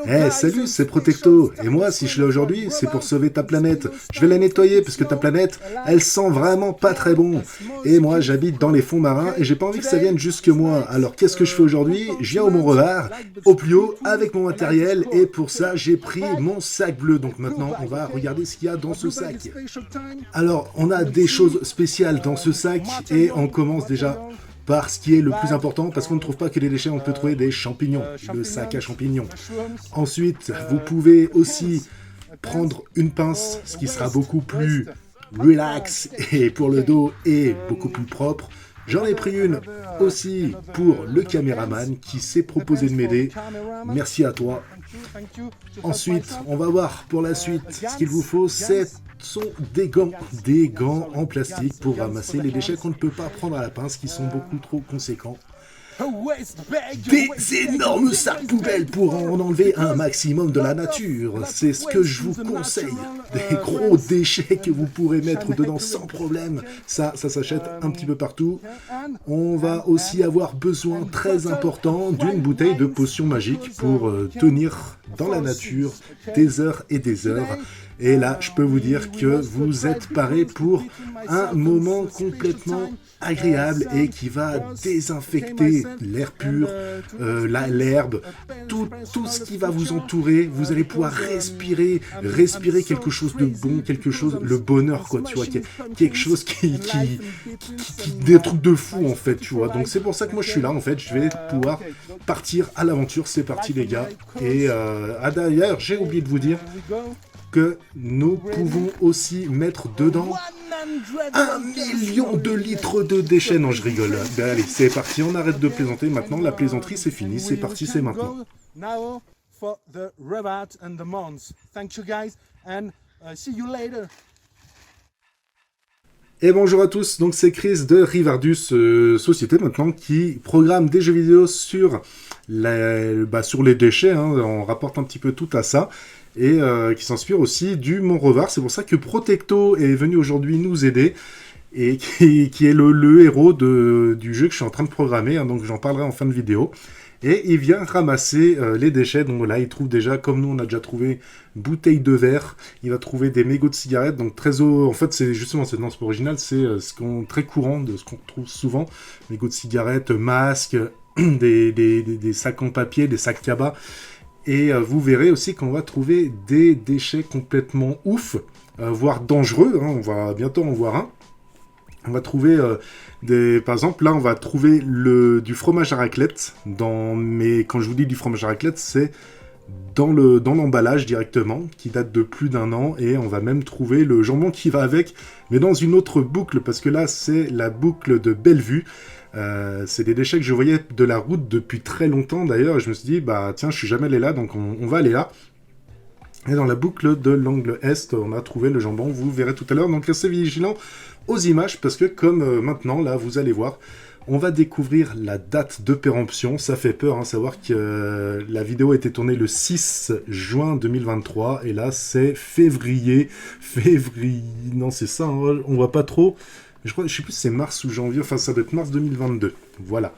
Hey, salut, c'est Protecto. Et moi, si je suis là aujourd'hui, c'est pour sauver ta planète. Je vais la nettoyer parce que ta planète, elle sent vraiment pas très bon. Et moi, j'habite dans les fonds marins et j'ai pas envie que ça vienne jusque moi. Alors, qu'est-ce que je fais aujourd'hui? Je viens au Mont-Revard, au plus haut, avec mon matériel. Et pour ça, j'ai pris mon sac bleu. Donc maintenant, on va regarder ce qu'il y a dans ce sac. Alors, on a des choses spéciales dans ce sac et on commence déjà par ce qui est le plus important, parce qu'on ne trouve pas que des déchets, on peut trouver des champignons, le sac à champignons. Ensuite, vous pouvez aussi prendre une pince, ce qui sera beaucoup plus relax et pour le dos et beaucoup plus propre. J'en ai pris une aussi pour le caméraman qui s'est proposé de m'aider. Merci à toi. Ensuite, on va voir pour la suite. Ce qu'il vous faut, sont des gants en plastique pour ramasser les déchets qu'on ne peut pas prendre à la pince, qui sont beaucoup trop conséquents. Des énormes sacs poubelles pour en enlever un maximum de la nature. C'est ce que je vous conseille. Des gros déchets que vous pourrez mettre dedans sans problème. Ça s'achète un petit peu partout. On va aussi avoir besoin, très important, d'une bouteille de potion magique pour tenir dans la nature des heures et des heures. Et là, je peux vous dire que vous êtes parés pour un moment complètement agréable et qui va désinfecter l'air pur, l'herbe, tout ce qui va vous entourer. Vous allez pouvoir respirer quelque chose de bon, le bonheur, quoi, tu vois, quelque chose qui des trucs de fou, en fait, tu vois. Donc c'est pour ça que moi je suis là, en fait, je vais pouvoir partir à l'aventure. C'est parti, les gars. Et d'ailleurs, j'ai oublié de vous dire que nous pouvons aussi mettre dedans 1 million de litres de déchets. Non, je rigole. Ben, allez, c'est parti, on arrête de plaisanter. Maintenant, la plaisanterie, c'est fini. C'est parti, c'est maintenant. Et bonjour à tous, donc c'est Chris de Rivardus Société maintenant qui programme des jeux vidéo sur les déchets, hein. On rapporte un petit peu tout à ça. Et qui s'inspire aussi du Mont-Revard. C'est pour ça que Protecto est venu aujourd'hui nous aider, et qui est le héros du jeu que je suis en train de programmer, hein, donc j'en parlerai en fin de vidéo. Et il vient ramasser les déchets, donc là il trouve déjà, comme nous on a déjà trouvé, bouteilles de verre, il va trouver des mégots de cigarettes, donc en fait c'est justement, c'est dans ce original, c'est très courant, de ce qu'on trouve souvent, mégots de cigarettes, masques, des sacs en papier, des sacs cabas. Et vous verrez aussi qu'on va trouver des déchets complètement ouf, voire dangereux, hein, on va bientôt en voir un. On va trouver par exemple, là on va trouver du fromage à raclette, mais quand je vous dis du fromage à raclette, c'est dans l'emballage directement, qui date de plus d'1 an, et on va même trouver le jambon qui va avec, mais dans une autre boucle, parce que là c'est la boucle de Bellevue. C'est des déchets que je voyais de la route depuis très longtemps d'ailleurs, et je me suis dit, bah tiens, je suis jamais allé là, donc on va aller là. Et dans la boucle de l'angle Est, on a trouvé le jambon, vous verrez tout à l'heure, donc restez vigilants aux images, parce que comme maintenant, là, vous allez voir, on va découvrir la date de péremption. Ça fait peur, hein, savoir que la vidéo a été tournée le 6 juin 2023, et là c'est février, non c'est ça, hein, on voit pas trop. Je sais plus si c'est mars ou janvier, enfin ça doit être mars 2022, voilà.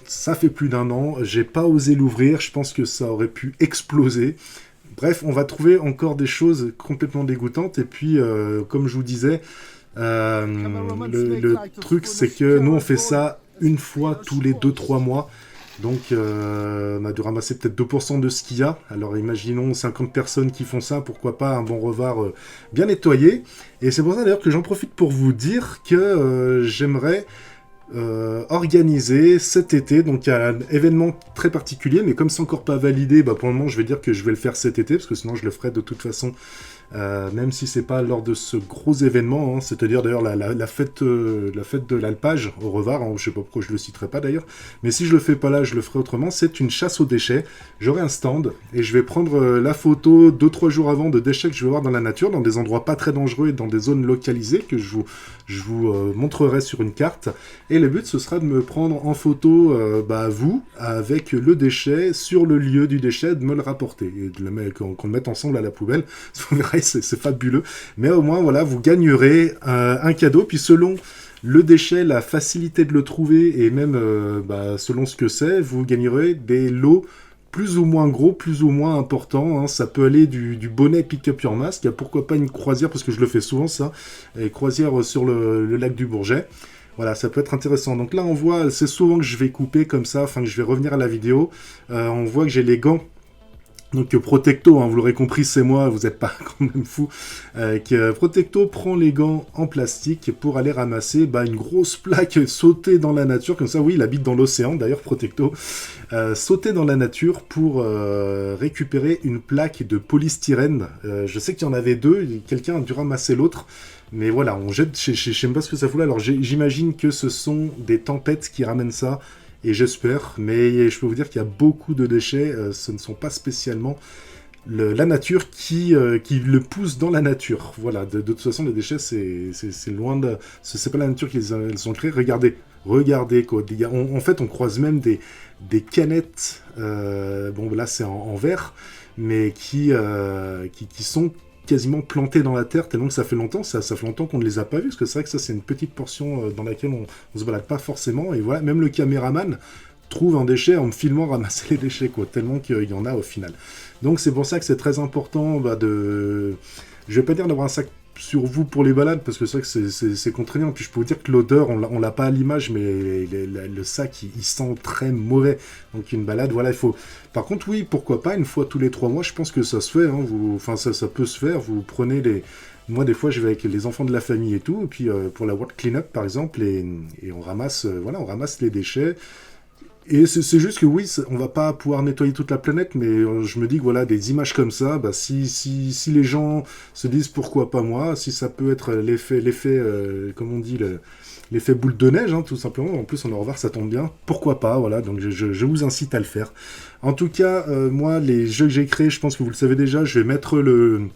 Ça fait plus d'1 an, j'ai pas osé l'ouvrir, je pense que ça aurait pu exploser. Bref, on va trouver encore des choses complètement dégoûtantes, et puis comme je vous disais, le truc c'est que nous on fait ça une fois tous les 2-3 mois. Donc on a dû ramasser peut-être 2% de ce qu'il y a. Alors imaginons 50 personnes qui font ça, pourquoi pas un bon Revard bien nettoyé. Et c'est pour ça d'ailleurs que j'en profite pour vous dire que j'aimerais organiser cet été, donc il y a un événement très particulier, mais comme c'est encore pas validé, bah pour le moment je vais dire que je vais le faire cet été, parce que sinon je le ferai de toute façon, même si c'est pas lors de ce gros événement, hein, c'est-à-dire d'ailleurs la fête de l'alpage au Revard, hein, je sais pas pourquoi je le citerai pas d'ailleurs, mais si je le fais pas là, je le ferai autrement. C'est une chasse aux déchets. J'aurai un stand et je vais prendre la photo 2-3 jours avant de déchets que je vais voir dans la nature, dans des endroits pas très dangereux et dans des zones localisées que je vous montrerai sur une carte. Et le but ce sera de me prendre en photo vous avec le déchet sur le lieu du déchet, de me le rapporter et qu'on le mette ensemble à la poubelle. Vous verrez, c'est fabuleux. Mais au moins voilà, vous gagnerez un cadeau. Puis selon le déchet, la facilité de le trouver et même selon ce que c'est, vous gagnerez des lots plus ou moins gros, plus ou moins important, hein. Ça peut aller du bonnet Pick Up Your Mask, pourquoi pas une croisière, parce que je le fais souvent ça, et croisière sur le lac du Bourget. Voilà, ça peut être intéressant. Donc là, on voit, c'est souvent que je vais couper comme ça, enfin que je vais revenir à la vidéo. On voit que j'ai les gants. Donc Protecto, hein, vous l'aurez compris, c'est moi, vous n'êtes pas quand même fou. Que Protecto prend les gants en plastique pour aller ramasser une grosse plaque sautée dans la nature, comme ça, oui, il habite dans l'océan, d'ailleurs Protecto, sauter dans la nature pour récupérer une plaque de polystyrène. Je sais qu'il y en avait deux, quelqu'un a dû ramasser l'autre. Mais voilà, on jette, je sais même pas ce que ça fout là, alors j'imagine que ce sont des tempêtes qui ramènent ça, et j'espère, mais je peux vous dire qu'il y a beaucoup de déchets, ce ne sont pas spécialement la nature qui le pousse dans la nature. Voilà, de toute façon, les déchets, c'est loin de... C'est pas la nature qui les ont créés. Regardez quoi. En fait, on croise même des canettes, bon là c'est en verre, mais qui sont quasiment plantées dans la terre, tellement que ça fait longtemps qu'on ne les a pas vus, parce que c'est vrai que ça c'est une petite portion dans laquelle on se balade pas forcément, et voilà, même le caméraman trouve un déchet en me filmant ramasser les déchets, quoi, tellement qu'il y en a au final. Donc c'est pour ça que c'est très important je vais pas dire d'avoir un sac sur vous pour les balades, parce que c'est vrai que c'est contraignant, puis je peux vous dire que l'odeur, on l'a pas à l'image, mais le sac, il sent très mauvais, donc une balade, voilà, il faut... Par contre, oui, pourquoi pas, une fois tous les 3 mois, je pense que ça se fait, hein, enfin, ça peut se faire, vous prenez les... Moi, des fois, je vais avec les enfants de la famille et tout, et puis pour la World Cleanup, par exemple, et on ramasse, on ramasse les déchets. Et c'est juste que oui, on va pas pouvoir nettoyer toute la planète, mais je me dis que voilà, des images comme ça, si les gens se disent pourquoi pas moi, si ça peut être l'effet, comme on dit, l'effet boule de neige, hein, tout simplement. En plus, on est au revoir, ça tombe bien. Pourquoi pas, voilà. Donc, je vous incite à le faire. En tout cas, moi, les jeux que j'ai créés, je pense que vous le savez déjà, je vais mettre le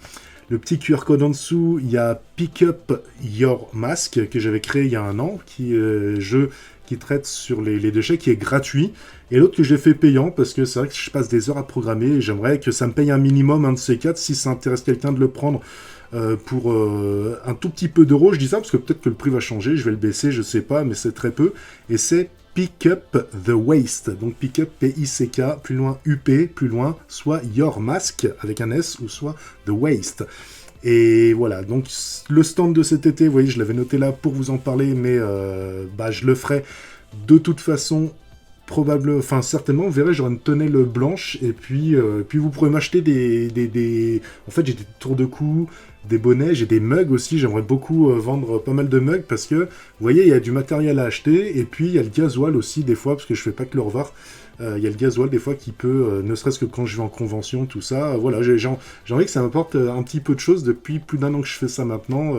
petit QR code en dessous. Il y a Pick Up Your Mask, que j'avais créé il y a un an, jeu qui traite sur les déchets, qui est gratuit, et l'autre que j'ai fait payant, parce que c'est vrai que je passe des heures à programmer, et j'aimerais que ça me paye un minimum, un de ces quatre, si ça intéresse quelqu'un de le prendre pour un tout petit peu d'euros. Je dis ça parce que peut-être que le prix va changer, je vais le baisser, je sais pas, mais c'est très peu, et c'est Pick Up the Waste, donc Pick Up P-I-C-K, plus loin UP, plus loin, soit Your Mask, avec un S, ou soit The Waste. Et voilà, donc le stand de cet été, vous voyez, je l'avais noté là pour vous en parler, mais je le ferai de toute façon, certainement, vous verrez, j'aurai une tonnelle blanche, et puis vous pourrez m'acheter En fait, j'ai des tours de cou, des bonnets, j'ai des mugs aussi, j'aimerais beaucoup vendre pas mal de mugs, parce que, vous voyez, il y a du matériel à acheter, et puis il y a le gasoil aussi, des fois, parce que je fais pas que le revoir. Il y a le gasoil des fois qui peut, ne serait-ce que quand je vais en convention, tout ça, voilà, j'ai envie que ça m'apporte un petit peu de choses depuis plus d'1 an que je fais ça maintenant,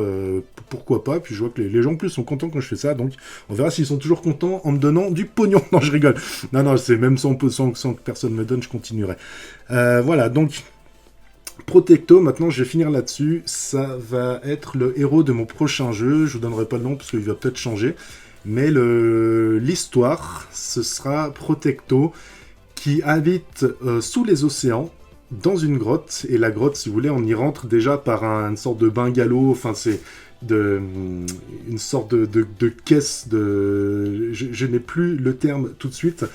pourquoi pas, puis je vois que les gens en plus sont contents quand je fais ça, donc on verra s'ils sont toujours contents en me donnant du pognon. Non, je rigole, non, c'est même sans que personne me donne, je continuerai. Voilà, donc... Protecto, maintenant je vais finir là-dessus, ça va être le héros de mon prochain jeu, je vous donnerai pas le nom parce qu'il va peut-être changer, mais l'histoire, ce sera Protecto qui habite sous les océans, dans une grotte, et la grotte, si vous voulez, on y rentre déjà par une sorte de bungalow, enfin c'est une sorte de caisse je n'ai plus le terme tout de suite,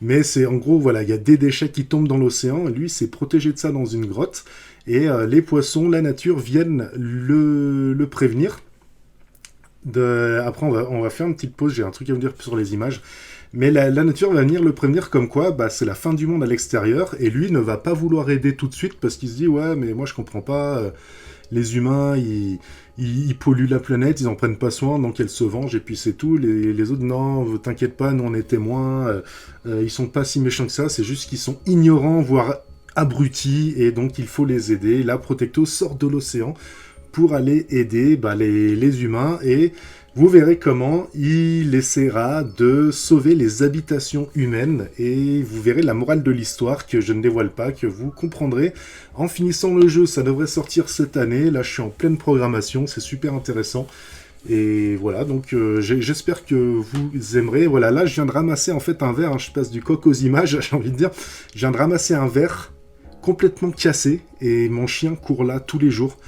mais c'est en gros, voilà, il y a des déchets qui tombent dans l'océan, et lui c'est protégé de ça dans une grotte, et les poissons, la nature viennent le prévenir. Après on va faire une petite pause, j'ai un truc à vous dire sur les images, mais la nature va venir le prévenir comme quoi c'est la fin du monde à l'extérieur, et lui ne va pas vouloir aider tout de suite, parce qu'il se dit ouais mais moi je comprends pas, les humains ils polluent la planète, ils en prennent pas soin, donc elle se venge, et puis c'est tout. Les autres, non, t'inquiète pas, nous on est témoins, ils sont pas si méchants que ça, c'est juste qu'ils sont ignorants, voire abrutis, et donc il faut les aider. Là, Protecto sort de l'océan pour aller aider les humains, et vous verrez comment il essaiera de sauver les habitations humaines, et vous verrez la morale de l'histoire que je ne dévoile pas, que vous comprendrez en finissant le jeu. Ça devrait sortir cette année, là je suis en pleine programmation, c'est super intéressant. Et voilà, donc j'espère que vous aimerez. Voilà, là je viens de ramasser en fait un verre, hein, je passe du coq aux images, j'ai envie de dire. Je viens de ramasser un verre complètement cassé, et mon chien court là tous les jours.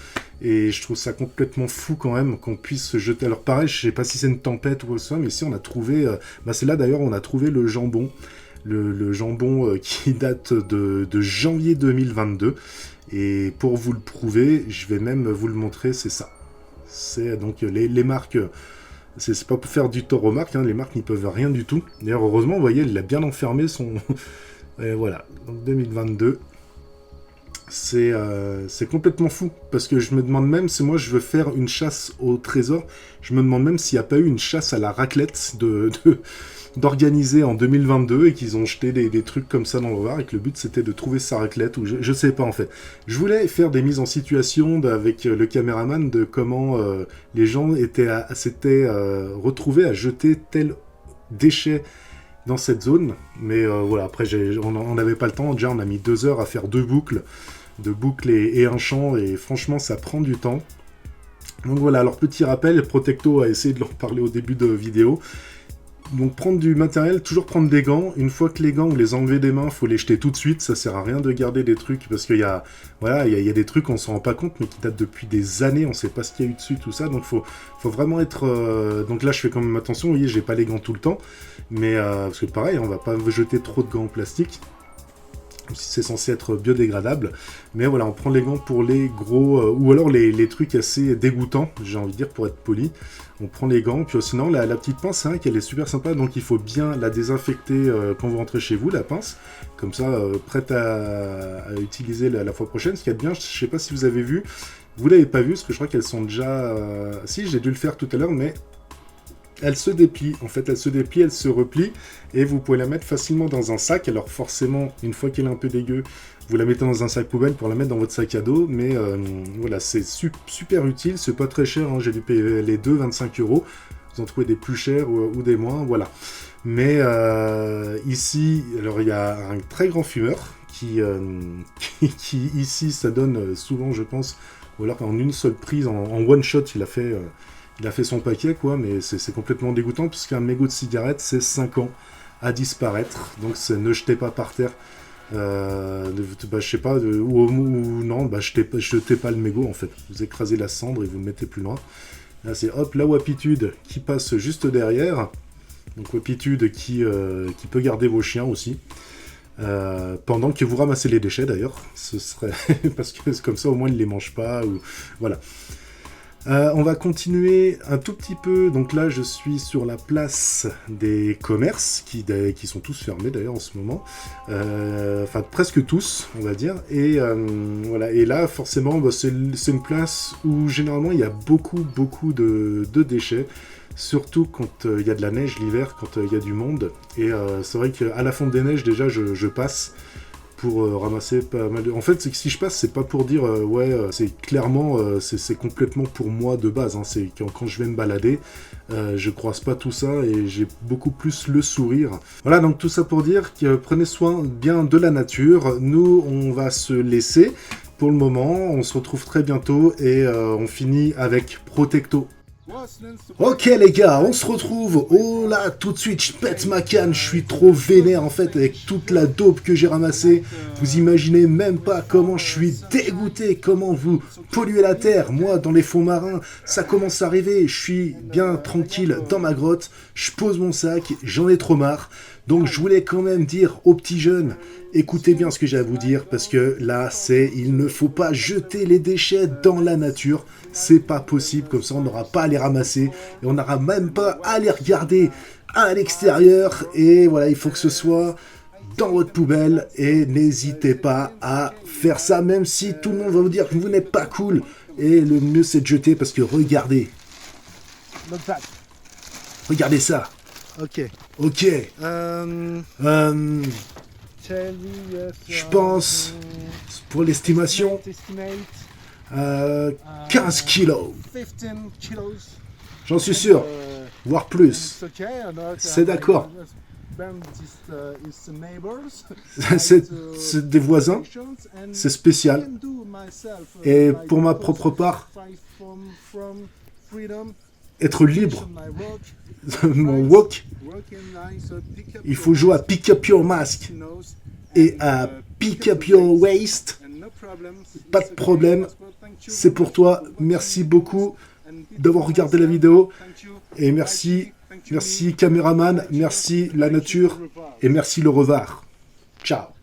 Et je trouve ça complètement fou quand même qu'on puisse se jeter. Alors pareil, je sais pas si c'est une tempête ou ça, mais ici on a trouvé... c'est là d'ailleurs on a trouvé le jambon. le jambon qui date de janvier 2022. Et pour vous le prouver, je vais même vous le montrer, c'est ça. C'est donc les marques, c'est pas pour faire du tort aux marques, hein, les marques n'y peuvent rien du tout. D'ailleurs, heureusement, vous voyez, il a bien enfermé son... Et voilà, donc 2022, c'est complètement fou, parce que je me demande même, si moi je veux faire une chasse au trésor, je me demande même s'il n'y a pas eu une chasse à la raclette d'organiser en 2022 et qu'ils ont jeté des trucs comme ça dans le Var et que le but c'était de trouver sa raclette, ou je sais pas en fait. Je voulais faire des mises en situation avec le caméraman de comment les gens s'étaient retrouvés à jeter tel déchet dans cette zone, mais voilà, après on n'avait pas le temps, déjà on a mis 2 heures à faire 2 boucles et un champ, et franchement ça prend du temps. Donc voilà, alors petit rappel, Protecto a essayé de leur parler au début de vidéo. Donc prendre du matériel, toujours prendre des gants. Une fois que les gants, vous les enlevez des mains, faut les jeter tout de suite. Ça sert à rien de garder des trucs, parce qu'il y a des trucs on s'en rend pas compte, mais qui datent depuis des années. On sait pas ce qu'il y a eu dessus, tout ça. Donc faut vraiment être. Donc là, je fais quand même attention. Vous voyez, j'ai pas les gants tout le temps, mais parce que pareil, on va pas jeter trop de gants en plastique. C'est censé être biodégradable, mais voilà, on prend les gants pour les gros, ou alors les trucs assez dégoûtants, j'ai envie de dire, pour être poli. On prend les gants, puis sinon la petite pince, hein, qu'elle est super sympa, donc il faut bien la désinfecter quand vous rentrez chez vous, la pince, comme ça, prête à utiliser la fois prochaine. Ce qu'il y a de bien, je sais pas si vous avez vu, vous l'avez pas vu, parce que je crois qu'elles sont déjà... Si, j'ai dû le faire tout à l'heure, mais... Elle se déplie, en fait, elle se replie, et vous pouvez la mettre facilement dans un sac. Alors forcément, une fois qu'elle est un peu dégueu, vous la mettez dans un sac poubelle pour la mettre dans votre sac à dos, mais voilà, c'est super utile, c'est pas très cher, hein, j'ai dû payer les deux 25 €, vous en trouvez des plus chers ou des moins, voilà. Mais ici, alors il y a un très grand fumeur, qui ici, ça donne souvent, je pense, ou alors en une seule prise, en one shot, il a fait son paquet, quoi, mais c'est complètement dégoûtant, puisqu'un mégot de cigarette, c'est 5 ans à disparaître, donc ne jetez pas par terre, je sais pas, ou non, jetez pas le mégot, en fait, vous écrasez la cendre et vous le mettez plus loin. Là, c'est hop, la Wapitude qui passe juste derrière, donc Wapitude qui peut garder vos chiens aussi, pendant que vous ramassez les déchets, d'ailleurs, ce serait, parce que comme ça, au moins, ils les mangent pas, ou voilà. On va continuer un tout petit peu. Donc là, je suis sur la place des commerces, qui sont tous fermés d'ailleurs en ce moment. Enfin, presque tous, on va dire. Et voilà. Et là, forcément, c'est une place où généralement il y a beaucoup de déchets. Surtout quand il y a de la neige l'hiver, quand il y a du monde. Et c'est vrai qu'à la fonte des neiges, déjà, je passe pour ramasser pas mal de... En fait, c'est que si je passe, c'est pas pour dire c'est clairement, c'est complètement pour moi de base, hein. C'est quand je vais me balader, je croise pas tout ça et j'ai beaucoup plus le sourire. Voilà, donc tout ça pour dire que prenez soin bien de la nature. Nous, on va se laisser pour le moment, on se retrouve très bientôt et on finit avec Protecto. Ok les gars, on se retrouve. Oh là, tout de suite, je pète ma canne. Je suis trop vénère en fait avec toute la dope que j'ai ramassée. Vous imaginez même pas comment je suis dégoûté, comment vous polluez la terre. Moi, dans les fonds marins, ça commence à arriver. Je suis bien tranquille dans ma grotte. Je pose mon sac, j'en ai trop marre. Donc je voulais quand même dire aux petits jeunes, écoutez bien ce que j'ai à vous dire, parce que là, il ne faut pas jeter les déchets dans la nature. C'est pas possible, comme ça on n'aura pas à les ramasser, et on n'aura même pas à les regarder à l'extérieur. Et voilà, il faut que ce soit dans votre poubelle, et n'hésitez pas à faire ça, même si tout le monde va vous dire que vous n'êtes pas cool. Et le mieux c'est de jeter, parce que regardez. Regardez ça. Ok. Je pense, pour l'estimation, 15 kilos. J'en suis sûr, voire plus. C'est d'accord. C'est des voisins, c'est spécial. Et pour ma propre part, être libre, mon wok, il faut jouer à Pick Up Your Mask et à Pick Up Your Waste. Pas de problème, c'est pour toi. Merci beaucoup d'avoir regardé la vidéo et merci Merci caméraman, merci la nature et merci le revard. Ciao.